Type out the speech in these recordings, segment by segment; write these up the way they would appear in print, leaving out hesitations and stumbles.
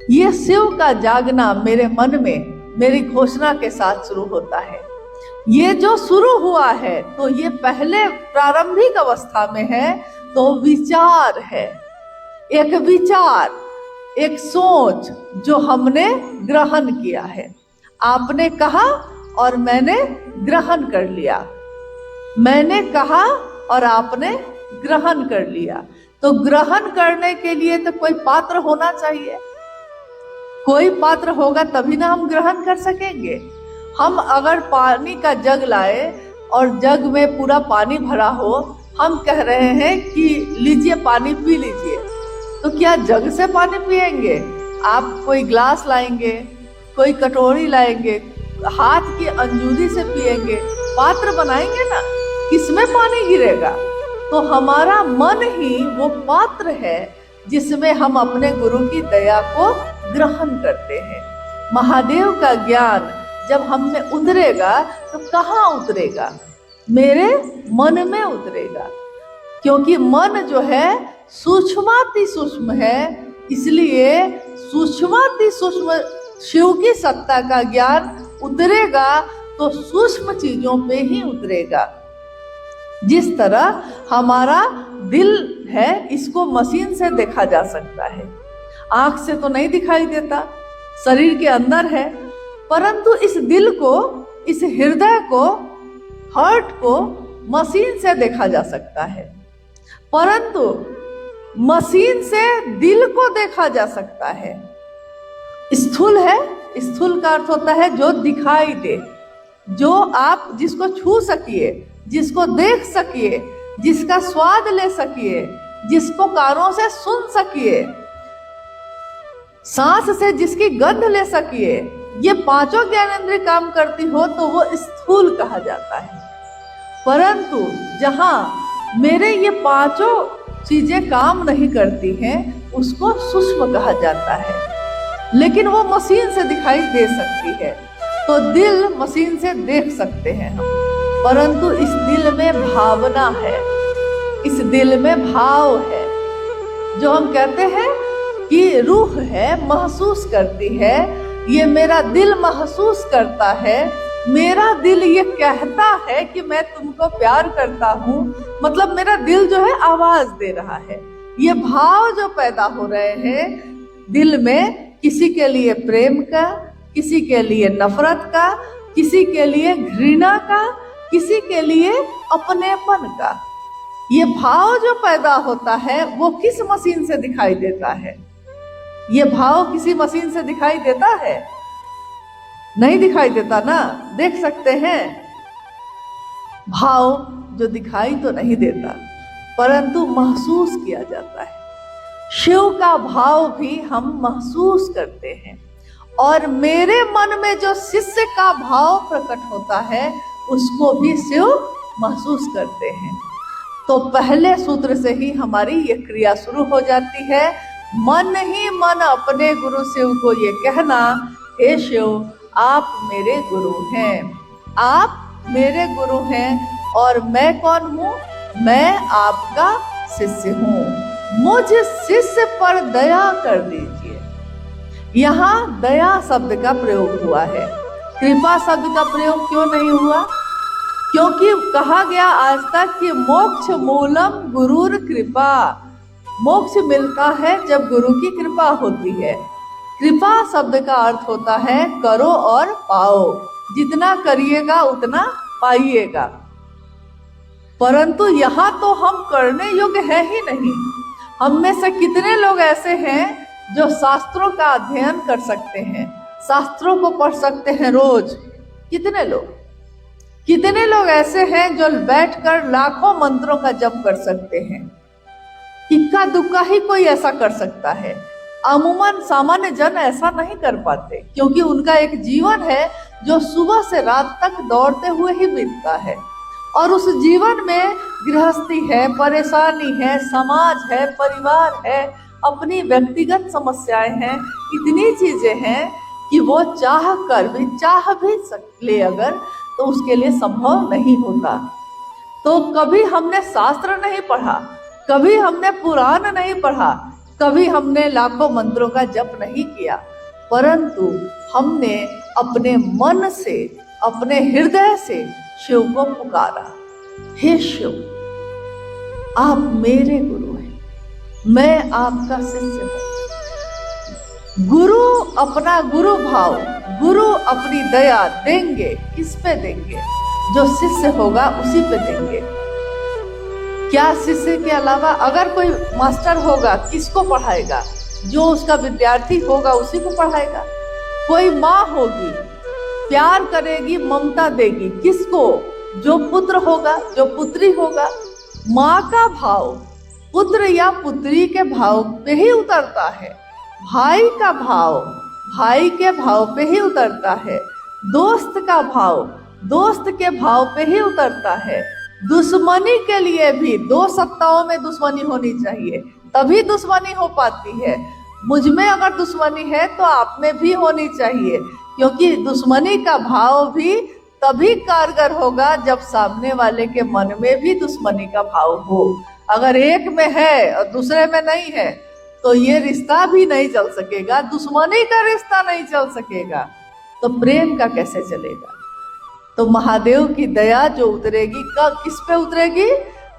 ये शिव का जागना मेरे मन में मेरी घोषणा के साथ शुरू होता है। ये जो शुरू हुआ है तो ये पहले प्रारंभिक अवस्था में है, तो विचार है, एक विचार, एक सोच जो हमने ग्रहण किया है। आपने कहा और मैंने ग्रहण कर लिया, मैंने कहा और आपने ग्रहण कर लिया। तो ग्रहण करने के लिए तो कोई पात्र होना चाहिए, कोई पात्र होगा तभी ना हम ग्रहण कर सकेंगे। हम अगर पानी का जग लाए और जग में पूरा पानी भरा हो, हम कह रहे हैं कि लीजिए पानी पी लीजिए, तो क्या जग से पानी पिएंगे? आप कोई ग्लास लाएंगे, कोई कटोरी लाएंगे, हाथ की अंजूरी से पिएंगे, पात्र बनाएंगे ना, किसमें पानी गिरेगा? तो हमारा मन ही वो पात्र है जिसमें हम अपने गुरु की दया को ग्रहण करते हैं। महादेव का ज्ञान जब हम में उतरेगा तो कहाँ उतरेगा? मेरे मन में उतरेगा, क्योंकि मन जो है सूक्ष्माति सूक्ष्म है, इसलिए सूक्ष्माति सूक्ष्म शिव की सत्ता का ज्ञान उतरेगा तो सूक्ष्म चीजों पे ही उतरेगा। जिस तरह हमारा दिल है, इसको मशीन से देखा जा सकता है, आंख से तो नहीं दिखाई देता, शरीर के अंदर है, परंतु इस दिल को, इस हृदय को, हार्ट को मशीन से देखा जा सकता है। परंतु मशीन से दिल को देखा जा सकता है। स्थूल है, स्थूल का अर्थ होता है जो दिखाई दे, जो आप जिसको छू सकिए, जिसको देख सकिए, जिसका स्वाद ले सकिए, जिसको कानों से सुन सकिए, सांस से जिसकी गंध ले सकिए, ये पांचों ज्ञानेंद्रिय काम करती हो तो वो स्थूल कहा जाता है। परंतु जहां मेरे ये पांचों चीजें काम नहीं करती हैं, उसको सूक्ष्म कहा जाता है, लेकिन वो मशीन से दिखाई दे सकती है। तो दिल मशीन से देख सकते हैं हम, परंतु इस दिल में भावना है, इस दिल में भाव है, जो हम कहते हैं कि रूह है, महसूस करती है। ये मेरा दिल महसूस करता है, मेरा दिल ये कहता है कि मैं तुमको प्यार करता हूँ, मतलब मेरा दिल जो है आवाज दे रहा है। ये भाव जो पैदा हो रहे हैं दिल में, किसी के लिए प्रेम का, किसी के लिए नफरत का, किसी के लिए घृणा का, किसी के लिए अपनेपन का, ये भाव जो पैदा होता है वो किस मशीन से दिखाई देता है? ये भाव किसी मशीन से दिखाई देता है? नहीं दिखाई देता ना। देख सकते हैं भाव जो दिखाई तो नहीं देता, परंतु महसूस किया जाता है। शिव का भाव भी हम महसूस करते हैं, और मेरे मन में जो शिष्य का भाव प्रकट होता है उसको भी शिव महसूस करते हैं। तो पहले सूत्र से ही हमारी ये क्रिया शुरू हो जाती है। मन ही मन अपने गुरु शिव को ये कहना, हे शिव आप मेरे गुरु हैं, आप मेरे गुरु हैं, और मैं कौन हूँ? मैं आपका शिष्य हूँ, मुझ शिष्य पर दया कर दीजिए। यहाँ दया शब्द का प्रयोग हुआ है, कृपा शब्द का प्रयोग क्यों नहीं हुआ? क्योंकि कहा गया आज तक कि मोक्ष मूलम गुरुर कृपा, मोक्ष मिलता है जब गुरु की कृपा होती है। कृपा शब्द का अर्थ होता है करो और पाओ, जितना करिएगा उतना पाइएगा। परंतु यहाँ तो हम करने योग्य है ही नहीं। हम में से कितने लोग ऐसे हैं जो शास्त्रों का अध्ययन कर सकते हैं, शास्त्रों को पढ़ सकते हैं रोज? कितने लोग? कितने लोग ऐसे हैं जो बैठकर लाखों मंत्रों का जप कर सकते हैं? इक्का दुक्का ही कोई ऐसा कर सकता है। अमूमन सामान्य जन ऐसा नहीं कर पाते, क्योंकि उनका एक जीवन है जो सुबह से रात तक दौड़ते हुए ही बीतता है, और उस जीवन में गृहस्थी है, परेशानी है, समाज है, परिवार है, अपनी व्यक्तिगत समस्याएं हैं, इतनी चीजें हैं कि वो चाह भी ले अगर, तो उसके लिए संभव नहीं होता। तो कभी हमने शास्त्र नहीं पढ़ा, कभी हमने पुराण नहीं पढ़ा, कभी हमने लाखों मंत्रों का जप नहीं किया, परंतु हमने अपने मन से, अपने हृदय से शिव को पुकारा, हे शिव, आप मेरे गुरु हैं, मैं आपका शिष्य हूं। गुरु अपना गुरु भाव, गुरु अपनी दया देंगे, किस पे देंगे? जो शिष्य होगा उसी पे देंगे। क्या शिष्य के अलावा अगर कोई मास्टर होगा, किसको पढ़ाएगा? जो उसका विद्यार्थी होगा उसी को पढ़ाएगा। कोई माँ होगी, प्यार करेगी, ममता देगी, किसको? जो पुत्र होगा, जो पुत्री होगा। माँ का भाव पुत्र या पुत्री के भाव पे ही उतरता है। भाई का भाव भाई के भाव पे ही उतरता है। दोस्त का भाव दोस्त के भाव पे ही उतरता है। दुश्मनी के लिए भी दो सत्ताओं में दुश्मनी होनी चाहिए, तभी दुश्मनी हो पाती है। मुझ में अगर दुश्मनी है तो आप में भी होनी चाहिए, क्योंकि दुश्मनी का भाव भी तभी कारगर होगा जब सामने वाले के मन में भी दुश्मनी का भाव हो। अगर एक में है और दूसरे में नहीं है तो ये रिश्ता भी नहीं चल सकेगा, दुश्मनी का रिश्ता नहीं चल सकेगा, तो प्रेम का कैसे चलेगा? तो महादेव की दया जो उतरेगी, किस पे उतरेगी?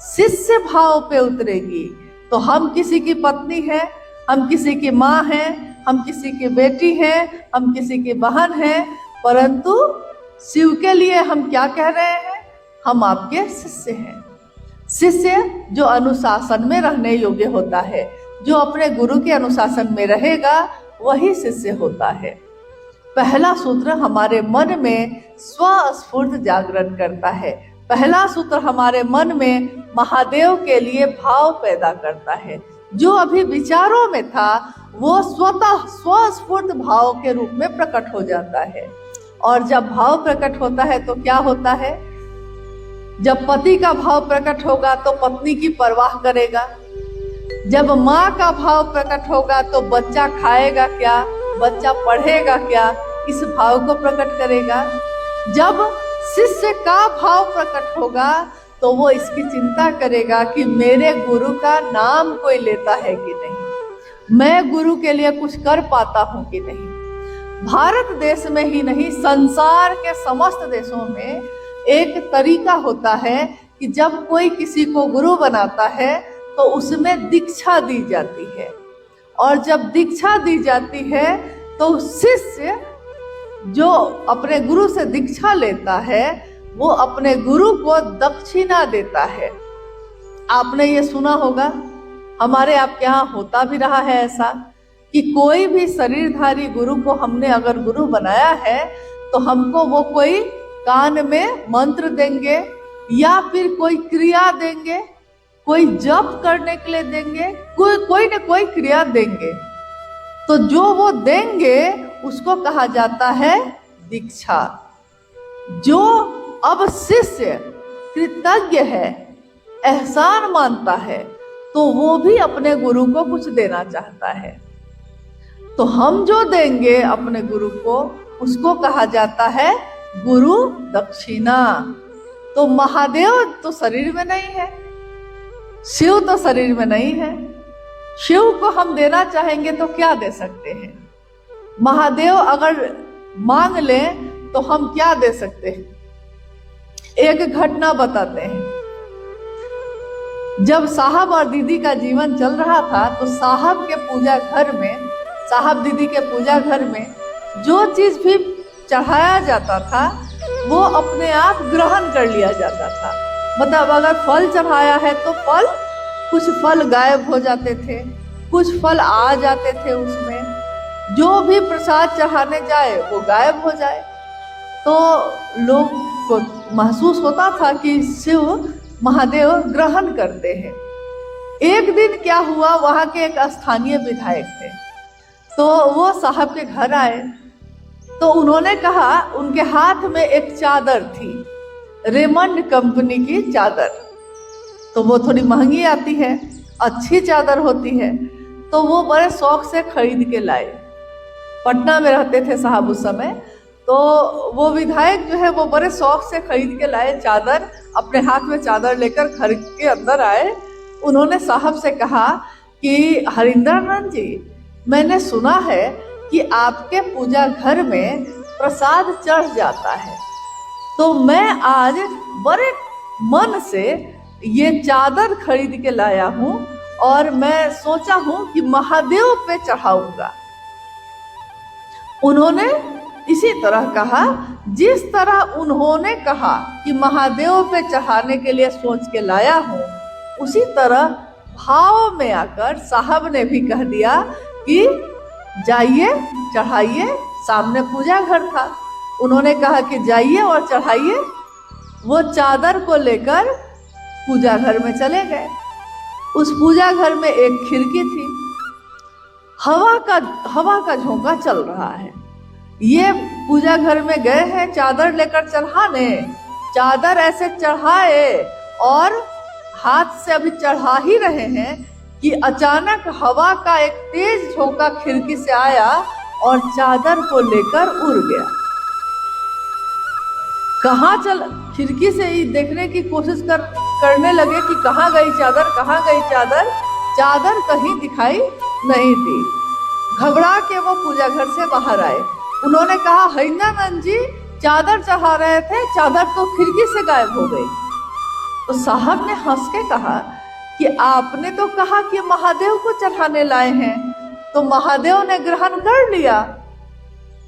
शिष्य भाव पे उतरेगी। तो हम किसी की पत्नी हैं, हम किसी की माँ हैं, हम किसी की बेटी हैं, हम किसी की बहन हैं, परंतु शिव के लिए हम क्या कह रहे हैं? हम आपके शिष्य हैं। शिष्य जो अनुशासन में रहने योग्य होता है, जो अपने गुरु के अनुशासन में रहेगा, वही शिष्य होता है। पहला सूत्र हमारे मन में स्वस्फूर्त जागरण करता है। पहला सूत्र हमारे मन में महादेव के लिए भाव पैदा करता है। जो अभी विचारों में था वो स्वतः स्वस्फूर्त भाव के रूप में प्रकट हो जाता है। और जब भाव प्रकट होता है तो क्या होता है? जब पति का भाव प्रकट होगा तो पत्नी की परवाह करेगा। जब माँ का भाव प्रकट होगा तो बच्चा खाएगा क्या, बच्चा पढ़ेगा क्या, इस भाव को प्रकट करेगा। जब शिष्य का भाव प्रकट होगा तो वो इसकी चिंता करेगा कि मेरे गुरु का नाम कोई लेता है कि नहीं, मैं गुरु के लिए कुछ कर पाता हूँ कि नहीं। भारत देश में ही नहीं, संसार के समस्त देशों में एक तरीका होता है कि जब कोई किसी को गुरु बनाता है तो उसमें दीक्षा दी जाती है। और जब दीक्षा दी जाती है तो शिष्य जो अपने गुरु से दीक्षा लेता है वो अपने गुरु को दक्षिणा देता है। आपने ये सुना होगा, हमारे आपके यहाँ होता भी रहा है ऐसा, कि कोई भी शरीरधारी गुरु को हमने अगर गुरु बनाया है तो हमको वो कोई कान में मंत्र देंगे या फिर कोई क्रिया देंगे, कोई जप करने के लिए देंगे, कोई न कोई क्रिया देंगे। तो जो वो देंगे उसको कहा जाता है दीक्षा। जो अब शिष्य कृतज्ञ है, एहसान मानता है, तो वो भी अपने गुरु को कुछ देना चाहता है। तो हम जो देंगे अपने गुरु को उसको कहा जाता है गुरु दक्षिणा। तो महादेव तो शरीर में नहीं है, शिव तो शरीर में नहीं है। शिव को हम देना चाहेंगे तो क्या दे सकते हैं? महादेव अगर मांग लें तो हम क्या दे सकते हैं? एक घटना बताते हैं। जब साहब और दीदी का जीवन चल रहा था तो साहब के पूजा घर में, साहब दीदी के पूजा घर में जो चीज भी चढ़ाया जाता था वो अपने आप ग्रहण कर लिया जाता था। मतलब अगर फल चढ़ाया है तो फल, कुछ फल गायब हो जाते थे, कुछ फल आ जाते थे उसमें। जो भी प्रसाद चढ़ाने जाए वो गायब हो जाए। तो लोग को महसूस होता था कि शिव महादेव ग्रहण करते हैं। एक दिन क्या हुआ, वहाँ के एक स्थानीय विधायक थे, तो वो साहब के घर आए तो उन्होंने कहा, उनके हाथ में एक चादर थी, रेमंड कंपनी की चादर। तो वो थोड़ी महंगी आती है, अच्छी चादर होती है, तो वो बड़े शौक से खरीद के लाए। पटना में रहते थे साहब उस समय, तो वो विधायक जो है वो बड़े शौक से खरीद के लाए चादर। अपने हाथ में चादर लेकर घर के अंदर आए। उन्होंने साहब से कहा कि हरिंद्रानंद जी, मैंने सुना है कि आपके पूजा घर में प्रसाद चढ़ जाता है, तो मैं आज बड़े मन से ये चादर खरीद के लाया हूँ और मैं सोचा हूँ कि महादेव पे चढ़ाऊंगा। उन्होंने इसी तरह कहा, जिस तरह उन्होंने कहा कि महादेव पे चढ़ाने के लिए सोच के लाया हूँ, उसी तरह भाव में आकर साहब ने भी कह दिया कि जाइए चढ़ाइए। सामने पूजा घर था, उन्होंने कहा कि जाइए और चढ़ाइए। वो चादर को लेकर पूजा घर में चले गए। उस पूजा घर में एक खिड़की थी, हवा का झोंका चल रहा है। ये पूजा घर में गए हैं चादर लेकर चढ़ाने, चादर ऐसे चढ़ाए और हाथ से अभी चढ़ा ही रहे हैं कि अचानक हवा का एक तेज झोंका खिड़की से आया और चादर को लेकर उड़ गया। कहाँ चल, खिड़की से ही देखने की कोशिश करने लगे कि कहाँ गई चादर, कहाँ गई चादर। चादर कहीं दिखाई नहीं दी। घबरा के वो पूजा घर से बाहर आए। उन्होंने कहा, हरिंद्रानंद जी चादर चढ़ा रहे थे, चादर तो खिड़की से गायब हो गई। तो साहब ने हंस के कहा कि आपने तो कहा कि महादेव को चढ़ाने लाए हैं, तो महादेव ने ग्रहण कर लिया।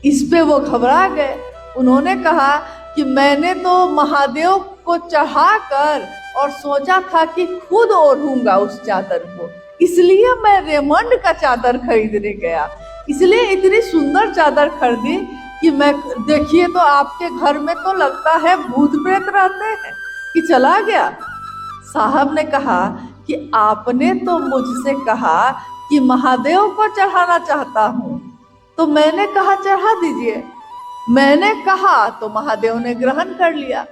इस पे वो घबरा गए। उन्होंने कहा कि मैंने तो महादेव को चढ़ाकर और सोचा था कि खुद ओढ़ूंगा उस चादर को, इसलिए मैं रेमंड का चादर खरीदने गया, इसलिए इतनी सुंदर चादर खरीदी कि मैं, देखिए तो आपके घर में तो लगता है भूत प्रेत रहते हैं, कि चला गया। साहब ने कहा कि आपने तो मुझसे कहा कि महादेव को चढ़ाना चाहता हूँ, तो मैंने कहा चढ़ा दीजिए। मैंने कहा तो महादेव ने ग्रहण कर लिया।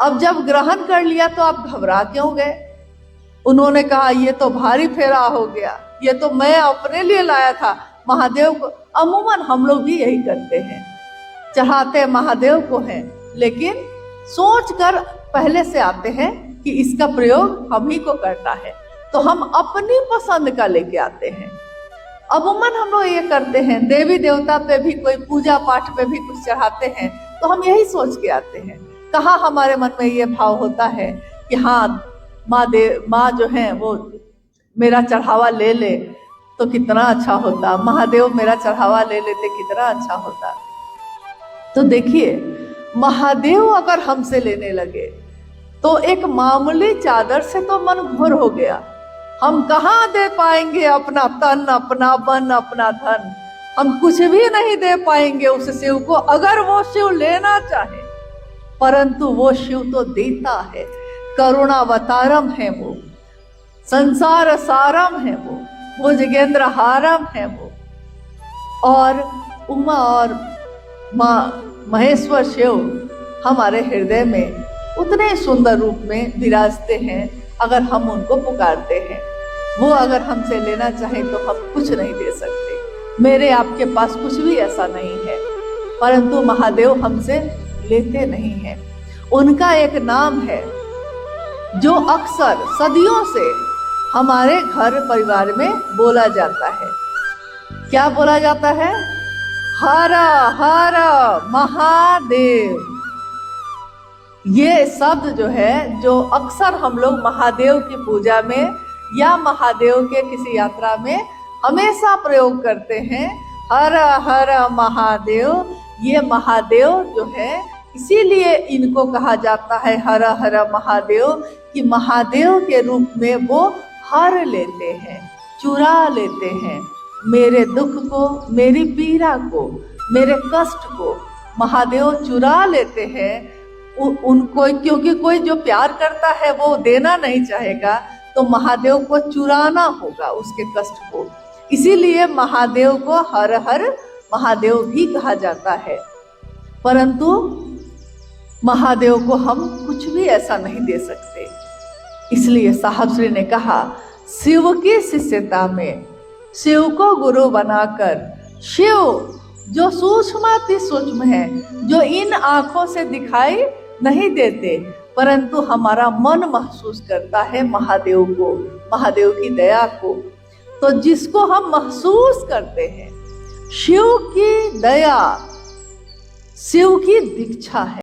अब जब ग्रहण कर लिया तो आप घबरा क्यों गए? उन्होंने कहा, ये तो भारी फेरा हो गया, ये तो मैं अपने लिए लाया था महादेव को। अमूमन हम लोग भी यही करते हैं, चढ़ाते महादेव को हैं, लेकिन सोच कर पहले से आते हैं कि इसका प्रयोग हम ही को करना है, तो हम अपनी पसंद का लेके आते हैं। अमूमन हम लोग ये करते हैं, देवी देवता पे भी, कोई पूजा पाठ पे भी कुछ चढ़ाते हैं तो हम यही सोच के आते हैं। कहाँ हमारे मन में ये भाव होता है कि हाँ माँ जो है वो मेरा चढ़ावा ले ले तो कितना अच्छा होता, महादेव मेरा चढ़ावा ले लेते कितना अच्छा होता। तो देखिए, महादेव अगर हमसे लेने लगे तो एक मामूली चादर से तो मन घोर हो गया। हम कहाँ दे पाएंगे अपना तन, अपना बन, अपना धन, हम कुछ भी नहीं दे पाएंगे उस शिव को, अगर वो शिव लेना चाहे। परंतु वो शिव तो देता है, करुणावतारम है वो, संसार सारम है वो जगेंद्र हारम है वो। और उमा और माँ महेश्वर शिव हमारे हृदय में उतने सुंदर रूप में विराजते हैं, अगर हम उनको पुकारते हैं। वो अगर हमसे लेना चाहे तो हम कुछ नहीं दे सकते। मेरे आपके पास कुछ भी ऐसा नहीं है, परंतु महादेव हमसे लेते नहीं हैं। उनका एक नाम है जो अक्सर सदियों से हमारे घर परिवार में बोला जाता है। क्या बोला जाता है? हर हर महादेव। ये शब्द जो है, जो अक्सर हम लोग महादेव की पूजा में या महादेव के किसी यात्रा में हमेशा प्रयोग करते हैं, हर हर महादेव। ये महादेव जो है, इसीलिए इनको कहा जाता है हर हर महादेव, कि महादेव के रूप में वो हर लेते हैं, चुरा लेते हैं मेरे दुख को, मेरी पीड़ा को, मेरे कष्ट को महादेव चुरा लेते हैं। उनको, क्योंकि कोई जो प्यार करता है वो देना नहीं चाहेगा, तो महादेव को चुराना होगा उसके कष्ट को। इसीलिए महादेव को हर हर महादेव भी कहा जाता है। परंतु महादेव को हम कुछ भी ऐसा नहीं दे सकते। इसलिए साहब श्री ने कहा, शिव की शिष्यता में शिव को गुरु बनाकर, शिव जो सूक्ष्माति सूक्ष्म है, जो इन आंखों से दिखाई नहीं देते, परंतु हमारा मन महसूस करता है महादेव को, महादेव की दया को, तो जिसको हम महसूस करते हैं, शिव की दया, शिव की दीक्षा है।